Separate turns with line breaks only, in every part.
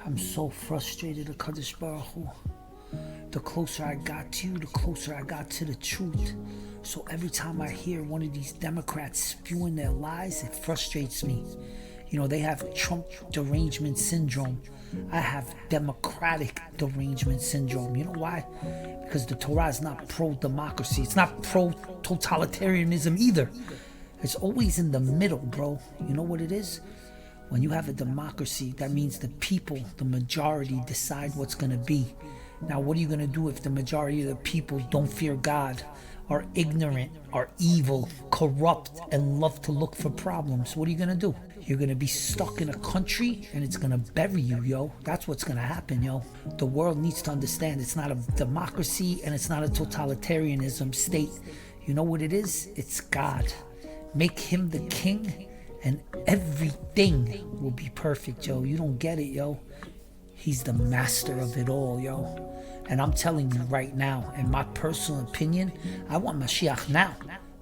I'm so frustrated, HaKadosh Baruch Hu. The closer I got to you, the closer I got to the truth. So every time I hear one of these Democrats spewing their lies, it frustrates me. You know, they have Trump derangement syndrome. I have democratic derangement syndrome. You know why? Because the Torah is not pro-democracy. It's not pro-totalitarianism either. It's always in the middle, bro. You know what it is? When you have a democracy, that means the people, the majority, decide what's going to be. Now, what are you going to do if the majority of the people don't fear God, are ignorant, are evil, corrupt, and love to look for problems? What are you going to do? You're going to be stuck in a country and it's going to bury you, yo. That's what's going to happen, yo. The world needs to understand it's not a democracy and it's not a totalitarianism state. You know what it is? It's God. Make him the king and everything will be perfect, yo. You don't get it, yo. He's the master of it all, yo. And I'm telling you right now, in my personal opinion, I want Mashiach now.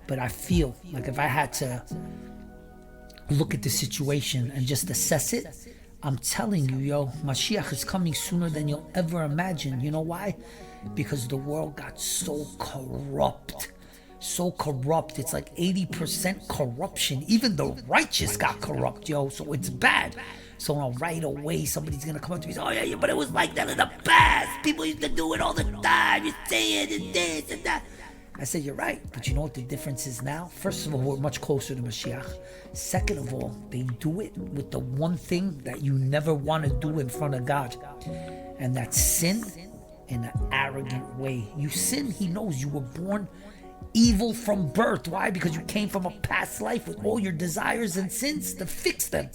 But I feel like if I had to look at the situation and just assess it, I'm telling you, yo, Mashiach is coming sooner than you'll ever imagine. You know why? Because the world got so corrupt. So corrupt. It's like 80% corruption. Even the righteous got corrupt, yo. So it's bad. So right away, somebody's going to come up to me and say, oh, yeah, but it was like that in the past. People used to do it all the time. You say it and this and that. I said, you're right. But you know what the difference is now? First of all, we're much closer to Mashiach. Second of all, they do it with the one thing that you never want to do in front of God. And that's sin in an arrogant way. You sin, he knows you were born evil from birth. Why? Because you came from a past life with all your desires and sins to fix them.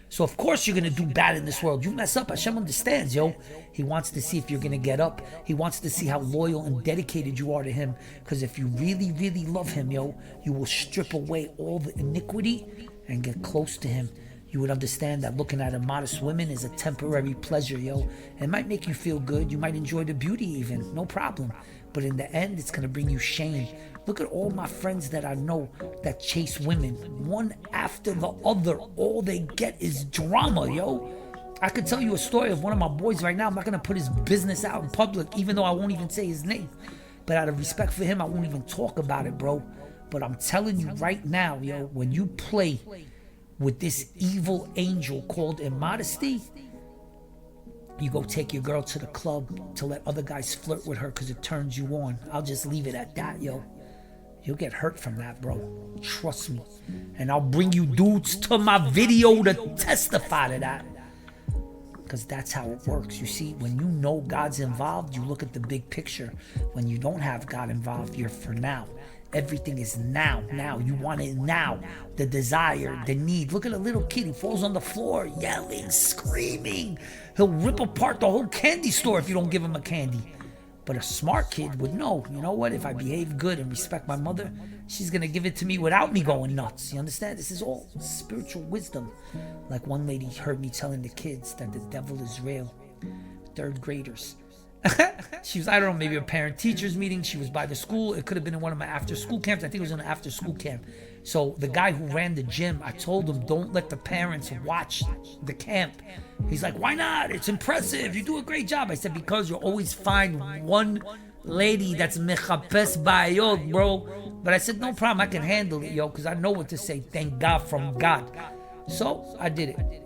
So of course you're going to do bad in this world. You mess up, Hashem understands, yo. He wants to see if you're going to get up. He wants to see how loyal and dedicated you are to him. Because if you really, really love him, yo, you will strip away all the iniquity and get close to him. You would understand that looking at immodest women is a temporary pleasure, yo. It might make you feel good. You might enjoy the beauty even. No problem. But in the end, it's going to bring you shame. Look at all my friends that I know that chase women, one after the other. All they get is drama, yo. I could tell you a story of one of my boys right now. I'm not going to put his business out in public, even though I won't even say his name. But out of respect for him, I won't even talk about it, bro. But I'm telling you right now, yo, when you play with this evil angel called immodesty, you go take your girl to the club to let other guys flirt with her because it turns you on. I'll just leave it at that, yo. You'll get hurt from that, bro. Trust me. And I'll bring you dudes to my video to testify to that. Because that's how it works. You see, when you know God's involved, you look at the big picture. When you don't have God involved, you're for now. Everything is now. Now. You want it now. The desire, the need. Look at a little kid. He falls on the floor, yelling, screaming. He'll rip apart the whole candy store if you don't give him a candy. But a smart kid would know, you know what? If I behave good and respect my mother, she's going to give it to me without me going nuts. You understand? This is all spiritual wisdom. Like one lady heard me telling the kids that the devil is real. Third graders. She was, I don't know, maybe a parent-teachers meeting. She was by the school. It could have been in one of my after-school camps. I think it was in an after-school camp. So the guy who ran the gym, I told him, don't let the parents watch the camp. He's like, why not? It's impressive. You do a great job. I said, because you'll always find one lady that's mechapes bayot, bro. But I said, no problem. I can handle it, yo, because I know what to say. Thank God from God. So I did it.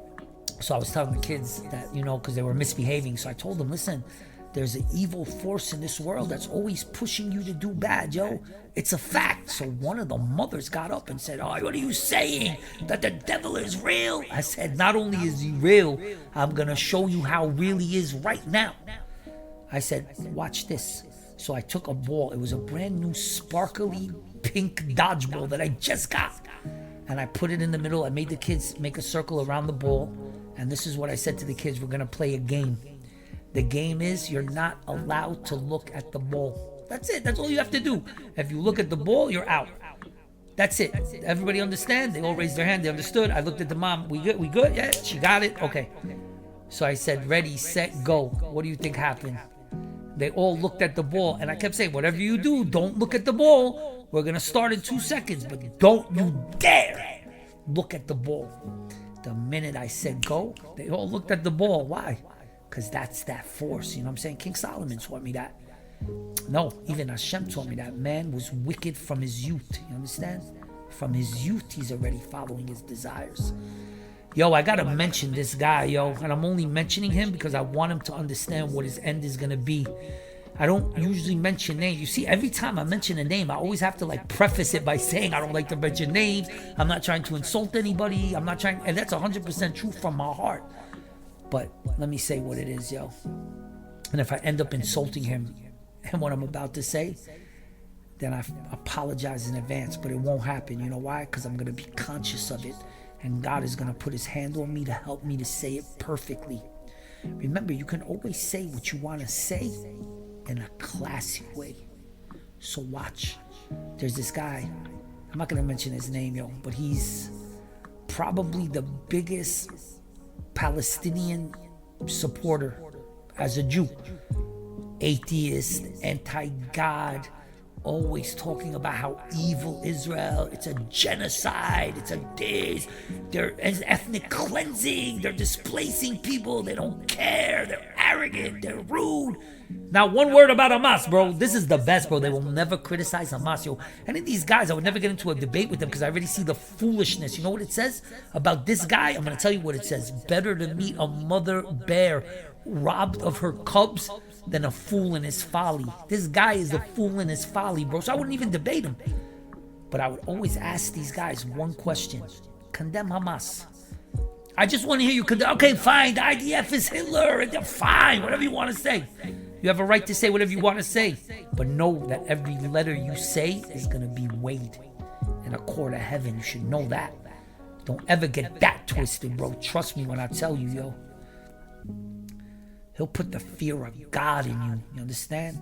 So I was telling the kids that, you know, because they were misbehaving. So I told them, listen, there's an evil force in this world that's always pushing you to do bad, yo. It's a fact. So one of the mothers got up and said, oh, what are you saying? That the devil is real? I said, not only is he real, I'm going to show you how real he is right now. I said, watch this. So I took a ball. It was a brand new sparkly pink dodgeball that I just got. And I put it in the middle. I made the kids make a circle around the ball. And this is what I said to the kids. We're going to play a game. The game is you're not allowed to look at the ball. That's it. That's all you have to do. If you look at the ball, you're out. That's it. Everybody understand? They all raised their hand. They understood. I looked at the mom. We good? We good? Yeah, she got it. Okay. So I said, ready, set, go. What do you think happened? They all looked at the ball. And I kept saying, whatever you do, don't look at the ball. We're going to start in 2 seconds. But don't you dare look at the ball. The minute I said go, they all looked at the ball. Why? because that's that force. You know what I'm saying? King Solomon taught me that. No, even Hashem taught me that man was wicked from his youth. You understand? From his youth, he's already following his desires. Yo, I gotta mention this guy, yo. And I'm only mentioning him because I want him to understand what his end is gonna be. I don't usually mention names. You see, every time I mention a name, I always have to like preface it by saying I don't like to mention names. I'm not trying to insult anybody. I'm not trying, and that's 100% true from my heart. But let me say what it is, yo. And if I end up insulting him and what I'm about to say, then I apologize in advance, but it won't happen. You know why? Because I'm going to be conscious of it, and God is going to put his hand on me to help me to say it perfectly. Remember, you can always say what you want to say in a classy way. So watch. There's this guy, I'm not going to mention his name, yo, but he's probably the biggest Palestinian supporter as a Jew. Atheist, anti-God, always talking about how evil Israel, it's a genocide, it's a this, they're ethnic cleansing, they're displacing people, they don't care, they're arrogant, they're rude. Now, one word about Hamas, bro. This is the best, bro. They will never criticize Hamas, yo. Any of these guys, I would never get into a debate with them because I already see the foolishness. You know what it says about this guy? I'm going to tell you what it says. Better to meet a mother bear robbed of her cubs than a fool in his folly. This guy is a fool in his folly, bro. So I wouldn't even debate him. But I would always ask these guys one question. Condemn Hamas. I just want to hear you condemn. Okay, fine. The IDF is Hitler. Fine. Whatever you want to say. You have a right to say whatever you want to say. But know that every letter you say is going to be weighed in a court of heaven. You should know that. Don't ever get that twisted, bro. Trust me when I tell you, yo. He'll put the fear of God in you. You understand?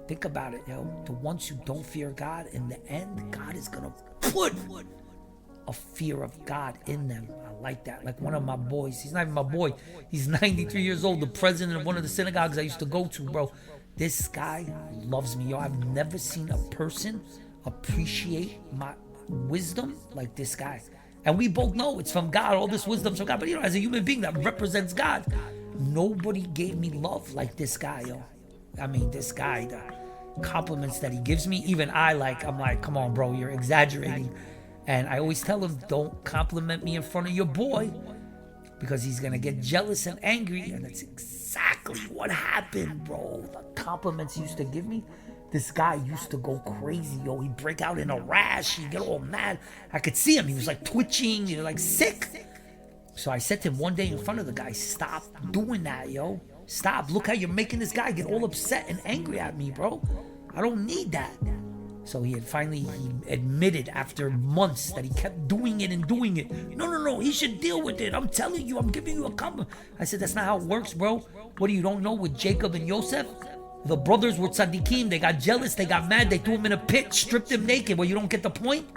Think about it, yo. The ones who don't fear God, in the end, God is going to put a fear of God in them. I like that. Like one of my boys. He's not even my boy. He's 93 years old. The president of one of the synagogues I used to go to, bro. This guy loves me, yo. I've never seen a person appreciate my wisdom like this guy. And we both know it's from God. All this wisdom's from God. But, you know, as a human being that represents God, nobody gave me love like this guy, yo. I mean, this guy, the compliments that he gives me, even I'm like, come on, bro, you're exaggerating. And I always tell him, don't compliment me in front of your boy because he's going to get jealous and angry. And that's exactly what happened, bro. The compliments he used to give me, this guy used to go crazy, yo. He'd break out in a rash. He'd get all mad. I could see him. He was like twitching, you know, like sick. So I said to him one day in front of the guy, stop doing that, yo. Stop. Look how you're making this guy get all upset and angry at me, bro. I don't need that. So he admitted after months that he kept doing it and doing it. No, he should deal with it. I'm telling you, I'm giving you a compliment. I said, that's not how it works, bro. What do you don't know with Jacob and Yosef? The brothers were tzaddikim. They got jealous. They got mad. They threw him in a pit, stripped him naked. Well, you don't get the point?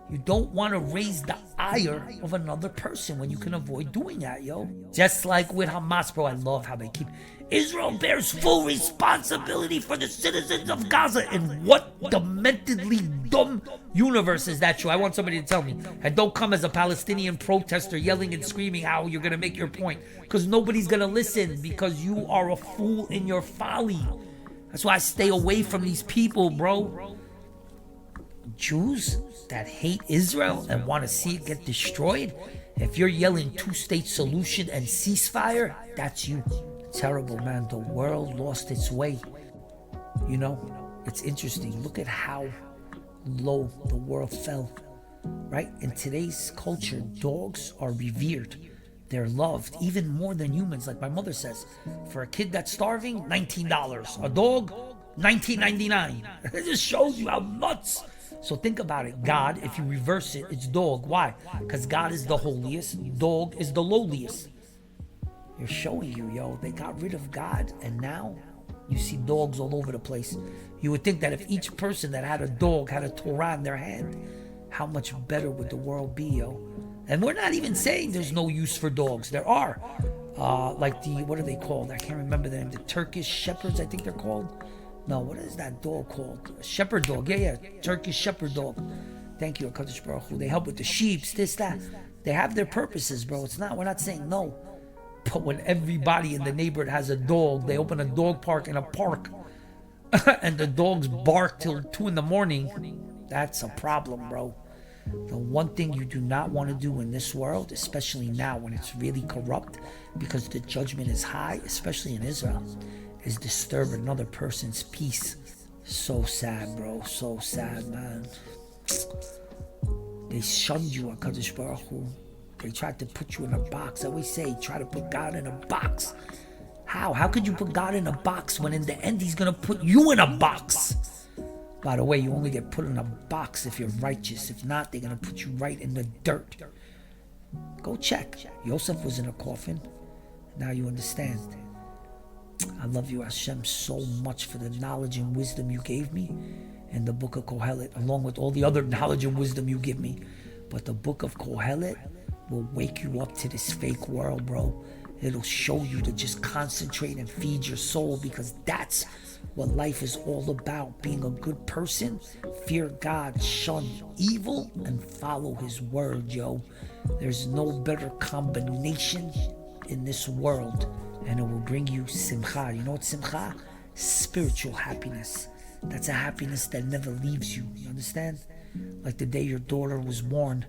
You don't want to raise the ire of another person when you can avoid doing that, yo. Just like with Hamas, bro. I love how they keep... Israel bears full responsibility for the citizens of Gaza. In what dementedly dumb universe is that true? I want somebody to tell me. And don't come as a Palestinian protester yelling and screaming how you're going to make your point. Because nobody's going to listen because you are a fool in your folly. That's why I stay away from these people, bro. Jews that hate Israel and want to see it get destroyed, if you're yelling two-state solution and ceasefire, that's you. Terrible, man. The world lost its way. You know, it's interesting. Look at how low the world fell, right? In today's culture, dogs are revered. They're loved even more than humans. Like my mother says, for a kid that's starving, $19. A dog, $19.99. It just shows you how nuts. So think about it. God, if you reverse it, it's dog. Why? Because God is the holiest. Dog is the lowliest. You're showing you, yo, they got rid of God, and now you see dogs all over the place. You would think that if each person that had a dog had a Torah in their hand, how much better would the world be, yo? And we're not even saying there's no use for dogs. There are. Like what are they called? I can't remember the name. The Turkish Shepherds, I think they're called. No, what is that dog called? A shepherd dog. Yeah. Turkish shepherd dog. Thank you, HaKadosh Baruch Hu. They help with the sheep, this, that. They have their purposes, bro. We're not saying no. But when everybody in the neighborhood has a dog, they open a dog park in a park, and the dogs bark till 2 in the morning, that's a problem, bro. The one thing you do not want to do in this world, especially now when it's really corrupt, because the judgment is high, especially in Israel, is disturb another person's peace. So sad, bro. So sad, man. They shunned you, HaKadosh Baruch Hu. They tried to put you in a box. I always say, try to put God in a box. How? How could you put God in a box when in the end He's going to put you in a box? By the way, you only get put in a box if you're righteous. If not, they're going to put you right in the dirt. Go check. Yosef was in a coffin. Now you understand. I love you, Hashem, so much for the knowledge and wisdom you gave me in the book of Kohelet, along with all the other knowledge and wisdom you give me. But the book of Kohelet will wake you up to this fake world, bro. It'll show you to just concentrate and feed your soul, because that's what life is all about. Being a good person, fear God, shun evil, and follow His word, yo. There's no better combination in this world, and it will bring you simcha. You know what simcha? Spiritual happiness. That's a happiness that never leaves you. You understand? Like the day your daughter was born.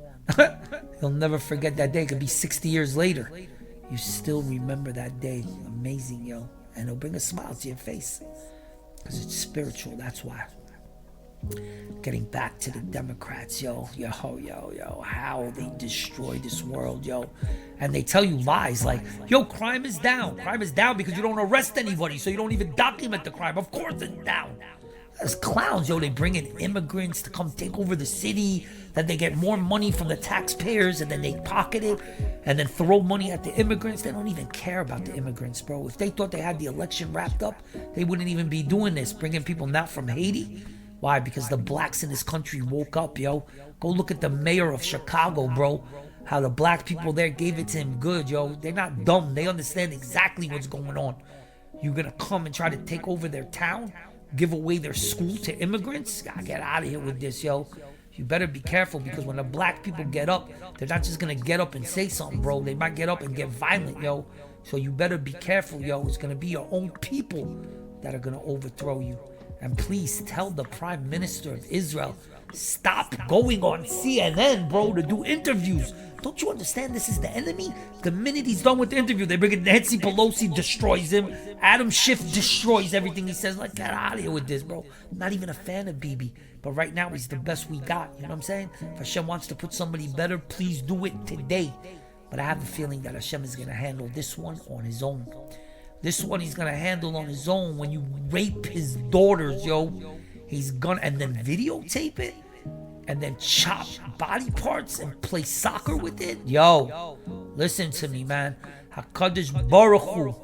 You'll never forget that day. It could be 60 years later. You still remember that day. Amazing, yo. And it'll bring a smile to your face. Because it's spiritual, that's why. Getting back to the Democrats, yo, how they destroy this world, yo. And they tell you lies like, yo, crime is down. Crime is down because you don't arrest anybody, so you don't even document the crime. Of course it's down. As clowns, yo, they bring in immigrants to come take over the city. Then they get more money from the taxpayers, and then they pocket it and then throw money at the immigrants. They don't even care about the immigrants, bro. If they thought they had the election wrapped up, they wouldn't even be doing this, bringing people not from Haiti. Why? Because the blacks in this country woke up, yo. Go look at the mayor of Chicago, bro. How the black people there gave it to him good, yo. They're not dumb. They understand exactly what's going on. You're gonna come and try to take over their town? Give away their school to immigrants? Gotta get out of here with this, yo. You better be careful, because when the black people get up, they're not just gonna get up and say something, bro. They might get up and get violent, yo. So you better be careful, yo. It's gonna be your own people that are gonna overthrow you. And please tell the Prime Minister of Israel, stop going on CNN, bro, to do interviews. Don't you understand this is the enemy? The minute he's done with the interview, they bring in Nancy Pelosi, destroys him. Adam Schiff destroys everything he says. Like, get out of here with this, bro. I'm not even a fan of Bibi. But right now, he's the best we got. You know what I'm saying? If Hashem wants to put somebody better, please do it today. But I have a feeling that Hashem is going to handle this one on his own. This one he's going to handle on his own. When you rape his daughters, yo, he's gonna, and then videotape it, and then chop body parts and play soccer with it. Yo, listen to me, man. HaKadosh Baruch Hu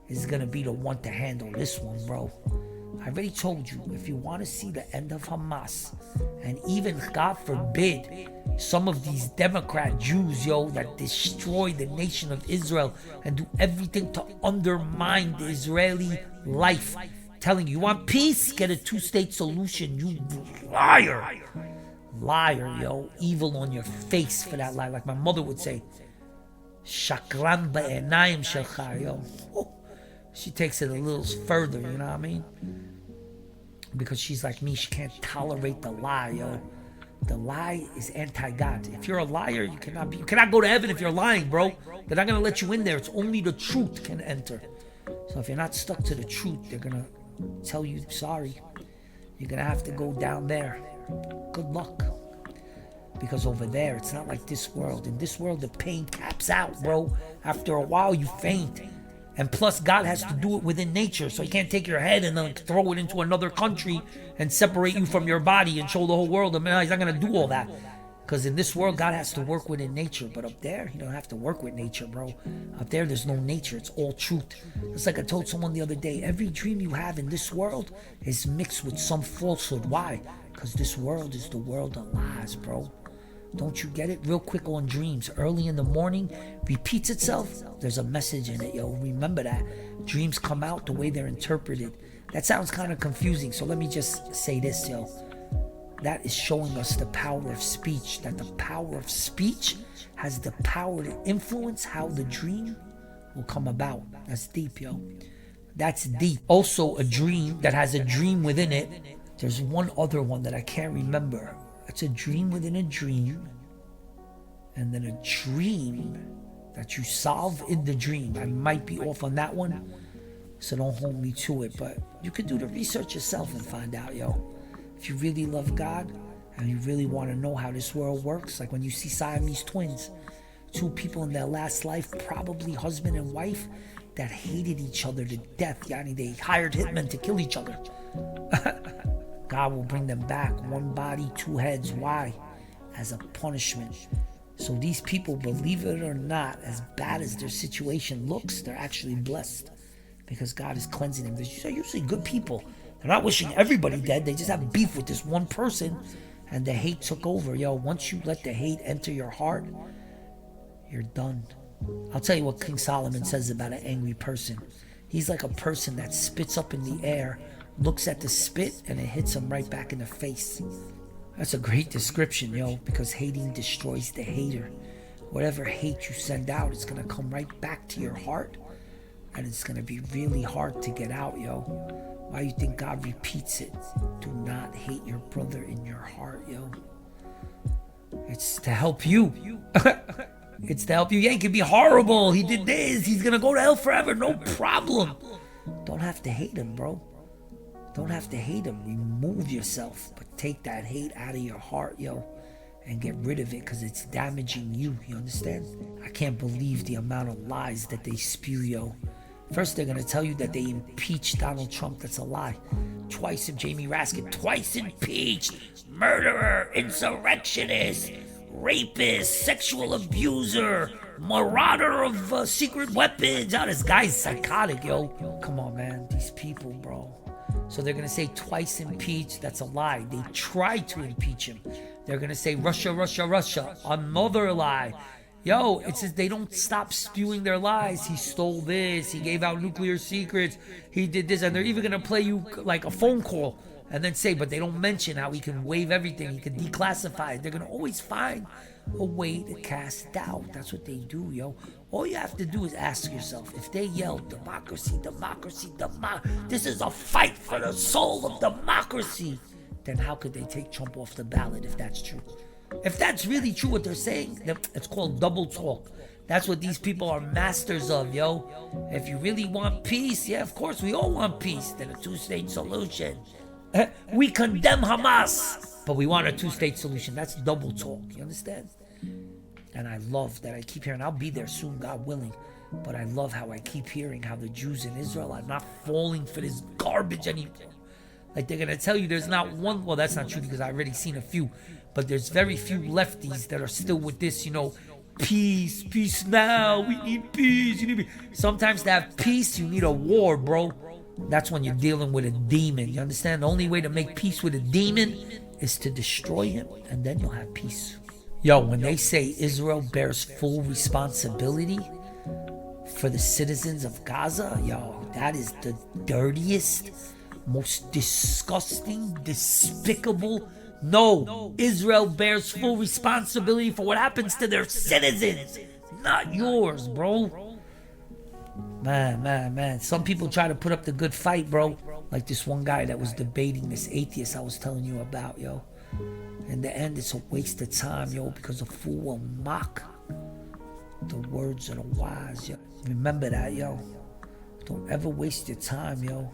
is going to be the one to handle this one, bro. I already told you, if you want to see the end of Hamas, and even, God forbid, some of these Democrat Jews, yo, that destroy the nation of Israel and do everything to undermine the Israeli life, telling you want peace, get a two-state solution. You liar. Liar, yo. Evil on your face for that lie. Like my mother would say, Shakran ba'enayim shelcha, yo. Oh, she takes it a little further, you know what I mean? Because she's like me, she can't tolerate the lie, yo. The lie is anti-God. If you're a liar, you cannot go to heaven if you're lying, bro. They're not gonna let you in there. It's only the truth can enter. So if you're not stuck to the truth, they're gonna tell you sorry. You're gonna have to go down there. Good luck. Because over there, it's not like this world. In this world, the pain caps out, bro. After a while, you faint. And plus, God has to do it within nature. So he can't take your head and then throw it into another country and separate you from your body and show the whole world. I mean, he's not going to do all that. Because in this world, God has to work within nature. But up there, you don't have to work with nature, bro. Up there, there's no nature. It's all truth. It's like I told someone the other day. Every dream you have in this world is mixed with some falsehood. Why? Because this world is the world of lies, bro. Don't you get it? Real quick on dreams. Early in the morning, repeats itself. There's a message in it, yo. Remember that. Dreams come out the way they're interpreted. That sounds kind of confusing, so let me just say this, yo. That is showing us the power of speech. That the power of speech has the power to influence how the dream will come about. That's deep, yo. That's deep. Also, a dream that has a dream within it. There's one other one that I can't remember. It's a dream within a dream. And then a dream that you solve in the dream. I might be off on that one, so don't hold me to it. But you can do the research yourself and find out, yo. If you really love God and you really want to know how this world works, like when you see Siamese twins, two people in their last life, probably husband and wife, that hated each other to death. Yani, they hired hitmen to kill each other. God will bring them back, one body, two heads. Why? As a punishment. So these people, believe it or not, as bad as their situation looks, they're actually blessed because God is cleansing them. They're usually good people. They're not wishing everybody dead. They just have beef with this one person, and the hate took over. Yo, once you let the hate enter your heart, you're done. I'll tell you what King Solomon says about an angry person. He's like a person that spits up in the air, looks at the spit, and it hits him right back in the face. That's a great description, yo, because hating destroys the hater. Whatever hate you send out, it's going to come right back to your heart, and it's going to be really hard to get out, yo. Why you think God repeats it? Do not hate your brother in your heart, yo. It's to help you. It's to help you. Yeah, he can be horrible. He did this. He's going to go to hell forever. No problem. Don't have to hate him, bro. Don't have to hate him. Remove yourself. But take that hate out of your heart, yo. And get rid of it because it's damaging you. You understand? I can't believe the amount of lies that they spew, yo. First, they're going to tell you that they impeached Donald Trump. That's a lie. Twice of Jamie Raskin. Twice impeached. Murderer. Insurrectionist. Rapist. Sexual abuser. Marauder of secret weapons. Oh, this guy's psychotic, yo. Come on, man. These people, bro. So they're going to say twice impeached. That's a lie. They tried to impeach him. They're going to say Russia, Russia, Russia. Another lie. Yo, it says they don't stop spewing their lies. He stole this. He gave out nuclear secrets. He did this. And they're even going to play you like a phone call and then say, but they don't mention how he can waive everything. He can declassify it. They're going to always find a way to cast doubt. That's what they do, yo. All you have to do is ask yourself, if they yell democracy, democracy, this is a fight for the soul of democracy, then how could they take Trump off the ballot if that's true? If that's really true what they're saying, then it's called double talk. That's what these people are masters of, yo. If you really want peace, yeah, of course, we all want peace. Then a two-state solution. We condemn Hamas, but we want a two-state solution. That's double talk, you understand? And I love that I keep hearing, I'll be there soon, God willing. But I love how I keep hearing how the Jews in Israel are not falling for this garbage anymore. Like they're going to tell you there's not one, well, that's not true because I've already seen a few. But there's very few lefties that are still with this, you know, peace, peace now, we need peace. You need peace. Sometimes to have peace, you need a war, bro. That's when you're dealing with a demon, you understand? The only way to make peace with a demon is to destroy him, and then you'll have peace. Yo, when they say Israel bears full responsibility for the citizens of Gaza, yo, that is the dirtiest, most disgusting, despicable. No, Israel bears full responsibility for what happens to their citizens, not yours, bro. Man. Some people try to put up the good fight, bro. Like this one guy that was debating this atheist I was telling you about, yo. In the end, it's a waste of time, yo, because a fool will mock the words of the wise, yo. Remember that, yo. Don't ever waste your time, yo,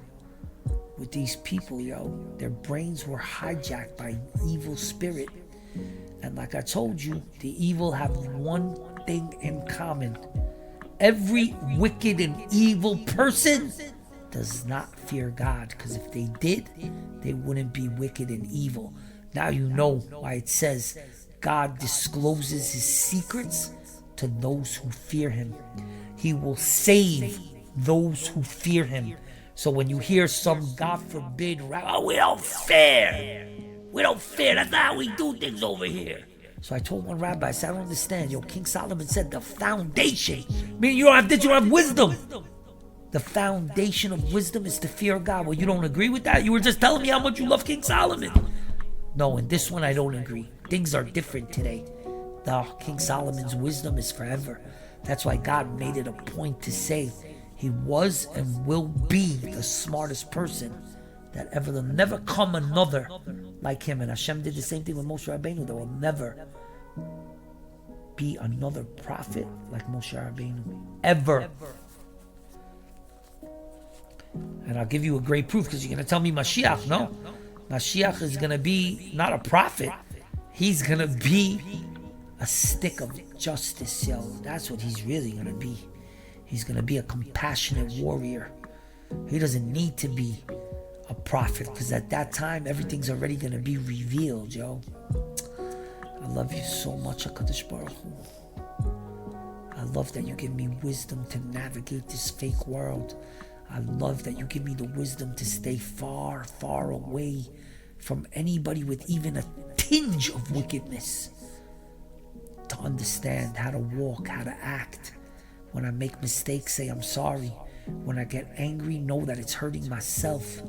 with these people, yo. Their brains were hijacked by an evil spirit. And like I told you, the evil have one thing in common. Every wicked and evil person does not fear God, because if they did, they wouldn't be wicked and evil. Now you know why it says God discloses his secrets to those who fear him. He will save those who fear him. So when you hear some, God forbid, oh, we don't fear. We don't fear. That's not how we do things over here. So I told one rabbi, I said, I don't understand. Yo, King Solomon said the foundation. Meaning you don't have wisdom. The foundation of wisdom is to fear God. Well, you don't agree with that? You were just telling me how much you love King Solomon. No, in this one I don't agree. Things are different today. The King Solomon's wisdom is forever. That's why God made it a point to say he was and will be the smartest person that ever. There'll never come another like him. And Hashem did the same thing with Moshe Rabbeinu. There will never be another prophet like Moshe Rabbeinu. Ever. And I'll give you a great proof, because you're going to tell me Mashiach. No. Mashiach is going to be not a prophet. He's going to be a stick of justice, yo. That's what he's really going to be. He's going to be a compassionate warrior. He doesn't need to be a prophet, because at that time, everything's already going to be revealed, yo. I love you so much, HaKadosh Baruch Hu. I love that you give me wisdom to navigate this fake world. I love that you give me the wisdom to stay far, far away from anybody with even a tinge of wickedness. To understand how to walk, how to act. When I make mistakes, say I'm sorry. When I get angry, know that it's hurting myself.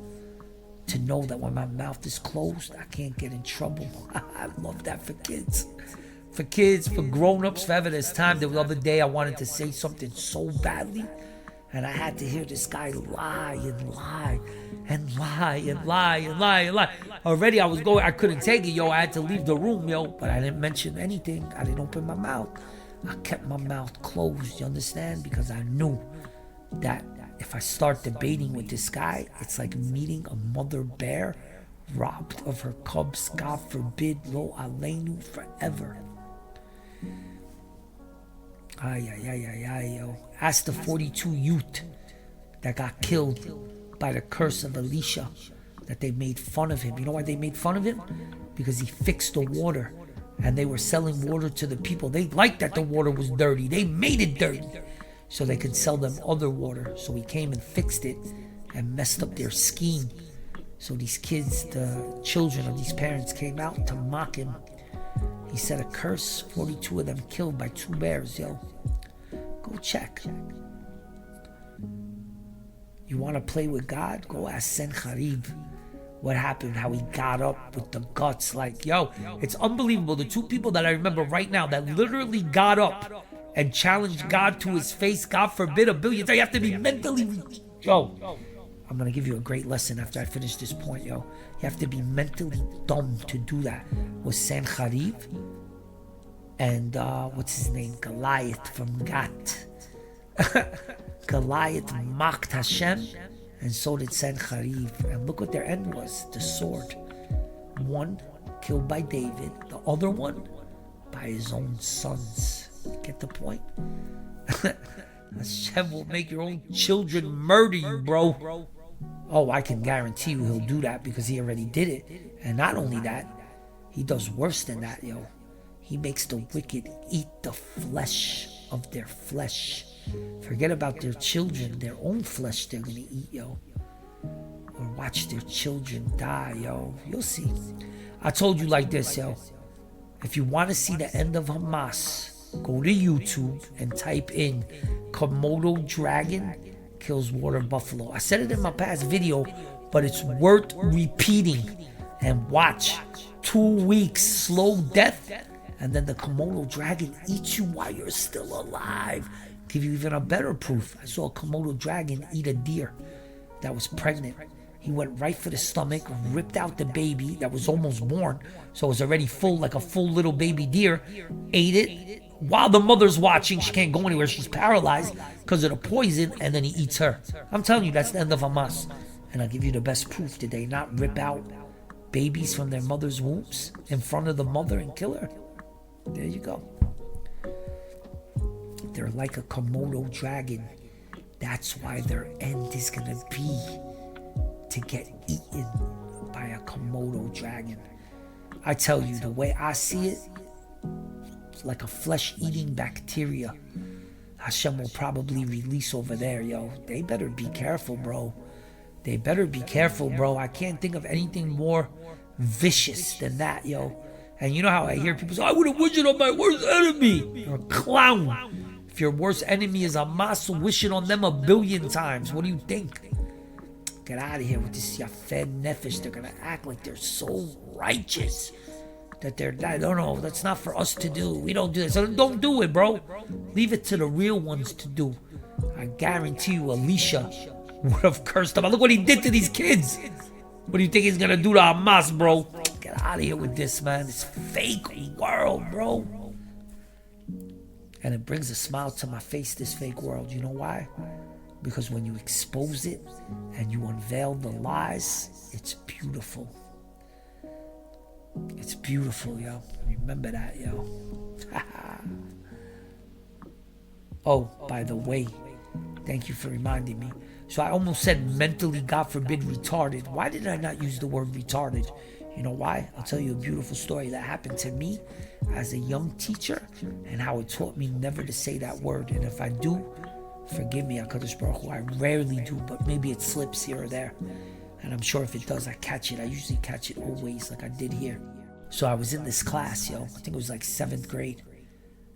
To know that when my mouth is closed, I can't get in trouble. I love that for kids. For kids, for grown-ups, forever. There's time. The other day I wanted to say something so badly, and I had to hear this guy lie and lie and lie and lie and lie and lie. Already I couldn't take it, yo. I had to leave the room, yo. But I didn't mention anything. I didn't open my mouth. I kept my mouth closed, you understand? Because I knew that if I start debating with this guy, it's like meeting a mother bear robbed of her cubs. God forbid, lo aleinu, forever. Yo. Ask the 42 youth that got killed by the curse of Elisha, that they made fun of him. You know why they made fun of him? Because he fixed the water, and they were selling water to the people. They liked that the water was dirty. They made it dirty so they could sell them other water. So he came and fixed it and messed up their scheme. So these kids, the children of these parents, came out to mock him. He said a curse, 42 of them killed by 2 bears, yo. Go check. You want to play with God? Go ask Sencharib what happened, how he got up with the guts. Like, yo, it's unbelievable. The 2 people that I remember right now that literally got up and challenged God to his face, God forbid, 1 billion. You have to be mentally... Yo, I'm going to give you a great lesson after I finish this point, yo. You have to be mentally dumb to do that. Was Sencharib and, what's his name? Goliath from Gat. Goliath mocked Hashem, and so did Sencharib. And look what their end was, the sword. One killed by David, the other one by his own sons. Get the point? Hashem will make your own children murder you, bro. Oh, I can guarantee you he'll do that, because he already did it. And not only that, he does worse than that, yo. He makes the wicked eat the flesh of their flesh. Forget about their children, their own flesh they're gonna eat, yo. Or watch their children die, yo. You'll see. I told you like this, yo. If you want to see the end of Hamas, go to YouTube and type in Komodo dragon kills water buffalo. I said it in my past video, but it's worth repeating. And watch. 2 weeks slow death, and then the Komodo dragon eats you while you're still alive. Give you even a better proof. I saw a Komodo dragon eat a deer that was pregnant. He went right for the stomach, ripped out the baby that was almost born, so it was already full, like a full little baby deer, ate it. While the mother's watching, she can't go anywhere, she's paralyzed because of the poison, and then he eats her. I'm telling you, that's the end of Hamas. And I'll give you the best proof. Did they not rip out babies from their mother's wombs in front of the mother and kill her? There you go. They're like a Komodo dragon. That's why their end is gonna be to get eaten by a Komodo dragon. I tell you, the way I see it, it's like a flesh-eating bacteria Hashem will probably release over there, yo. They better be careful, bro. They better be careful, bro. I can't think of anything more vicious than that, yo. And you know how I hear people say, I wouldn't wish it on my worst enemy. You're a clown. If your worst enemy is Hamas, wish it on them 1 billion times. What do you think? Get out of here with this Yafed Nefesh. They're going to act like they're so righteous. that they're, I don't know, that's not for us to do. We don't do it. So don't do it, bro. Leave it to the real ones to do. I guarantee you Elisha would have cursed him. Look what he did to these kids. What do you think he's gonna do to Hamas, bro? Get out of here with this, man. It's fake world, bro. And it brings a smile to my face, this fake world. You know why? Because when you expose it and you unveil the lies, it's beautiful. It's beautiful, yo. Remember that, yo. Oh, by the way, thank you for reminding me. So I almost said mentally, God forbid, retarded. Why did I not use the word retarded? You know why? I'll tell you a beautiful story that happened to me as a young teacher and how it taught me never to say that word. And if I do, forgive me, HaKadosh Baruch Hu. I rarely do, but maybe it slips here or there. And I'm sure if it does, I catch it. I usually catch it always like I did here. So I was in this class, yo. I think it was like 7th grade.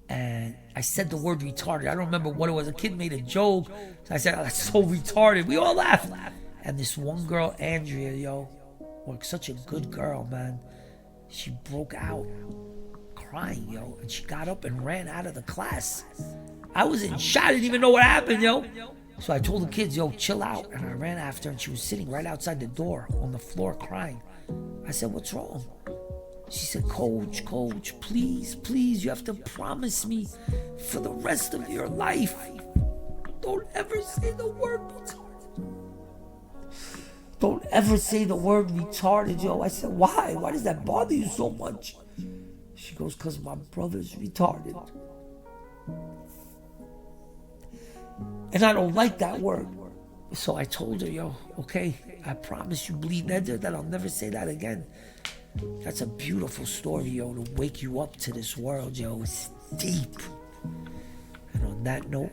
And I said the word retarded. I don't remember what it was. A kid made a joke. So I said, oh, that's so retarded. We all laughed. And this one girl, Andrea, yo, like such a good girl, man. She broke out crying, yo. And she got up and ran out of the class. I was in shock. I didn't even know what happened, yo. So I told the kids, yo, chill out. And I ran after her, and she was sitting right outside the door on the floor crying. I said, what's wrong? She said, Coach, please, you have to promise me for the rest of your life. Don't ever say the word retarded. Don't ever say the word retarded, yo. I said, why? Why does that bother you so much? She goes, because my brother's retarded. And I don't like that word. So I told her, yo, okay, I promise you, bleed neder, that I'll never say that again. That's a beautiful story, yo, to wake you up to this world, yo. It's deep. And on that note,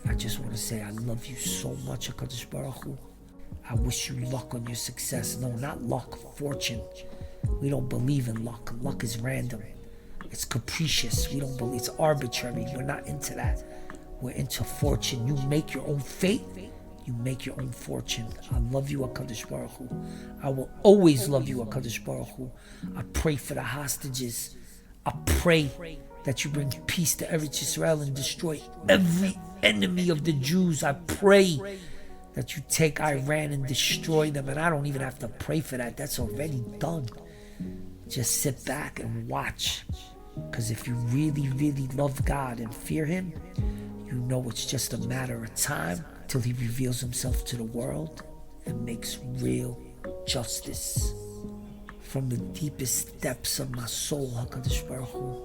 I just want to say I love you so much, HaKadosh Baruch Hu. I wish you luck on your success. No, not luck, fortune. We don't believe in luck. Luck is random. It's capricious. We don't believe. It's arbitrary. We're not into that. We're into fortune. You make your own fate. You make your own fortune. I love you, HaKadosh Baruch Hu. I will always love you, HaKadosh Baruch Hu. I pray for the hostages. I pray that you bring peace to Eretz Yisrael and destroy every enemy of the Jews. I pray that you take Iran and destroy them. And I don't even have to pray for that. That's already done. Just sit back and watch. Because if you really, really love God and fear Him, you know it's just a matter of time till He reveals Himself to the world and makes real justice. From the deepest depths of my soul, HaKadosh Baruch Hu,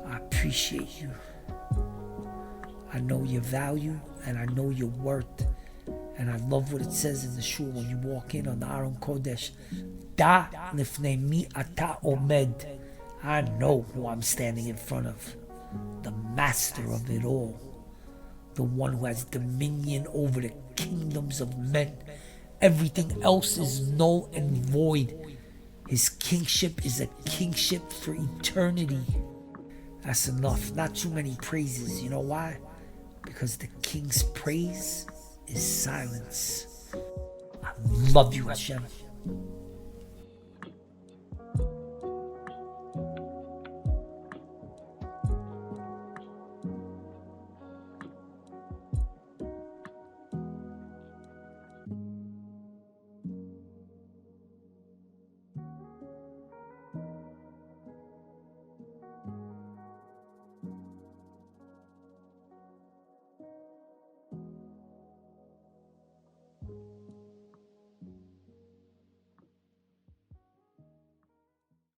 I appreciate you. I know your value and I know your worth. And I love what it says in the shul when you walk in on the Aron Kodesh. Da lifnei mi ata omed. I know who I'm standing in front of. The master of it all. The one who has dominion over the kingdoms of men. Everything else is null and void. His kingship is a kingship for eternity. That's enough. Not too many praises. You know why? Because the king's praise is silence. I love you, Hashem.